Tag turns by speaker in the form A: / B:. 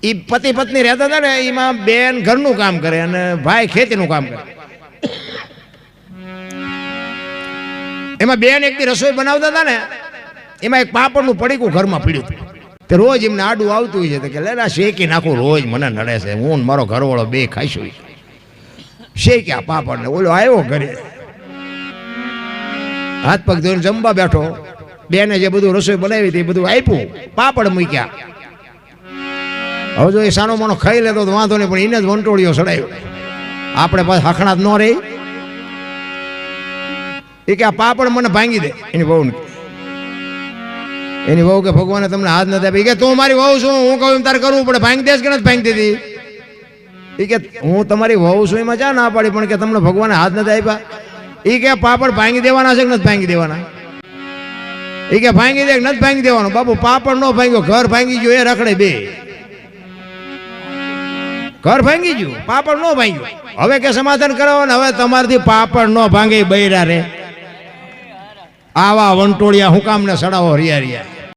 A: એ પતિ પત્ની રહેતા હતા ને, એમાં બેન ઘરનું કામ કરે અને ભાઈ ખેતીનું કામ કરે. એમાં બેન એક દી રસોઈ બનાવતા હતા ને, એમાં એક પાપડનું પડીકું ઘરમાં પીડ્યું હતું. તે રોજ એમને આડું આવતું હોય છે કે લે શેકી નાખું, રોજ મને નડે છે, હું મારો ઘરવાળો બે ખાઈશું. શેક્યા પાપડ ને ઓલો આવ્યો ઘરે, હાથ પગ ધોઈને જમવા બેઠો. બેને જે બધું રસોઈ બનાવી હતી એ બધું આપ્યું, પાપડ મૂક્યા. હવે જો એ સાનો માનો ખાઈ લેતો તો વાંધો નહીં, પણ એને જ વંટોળીઓ ચડાવ્યો. આપણે પાછા હખણાત ન રહી. એ કે આ પાપડ મને ભાંગી દે. એની વહુ કે ભગવાને તમને હાથ નથી આપી. કે તું મારી વહુ છું, હું કહું એમ તારે કરવું પડે. ભાંગી દેશ કે નથી ભાંગી દીધી? એ કે હું તમારી વહુ છું એમાં ચા ના પાડી, પણ કે તમને ભગવાને હાથ નથી આપ્યા. એ કે પાપડ ભાંગી દેવાના છે કે નથી ભાંગી દેવાના? એ કે ભાંગી દે કે નથી ભાંગી દેવાનો? બાપુ પાપડ નો ભાંગ્યો, ઘર ભાંગી ગયો. એ રખડે બે. ઘર ભાંગી ગયું, પાપડ નો ભાંગ્યો. હવે કે સમાધાન કરાવો ને, હવે તમારથી પાપડ નો ભાંગે બૈરા રે. આવા વંટોળિયા હું કામને સડાવો રિયા રિયા.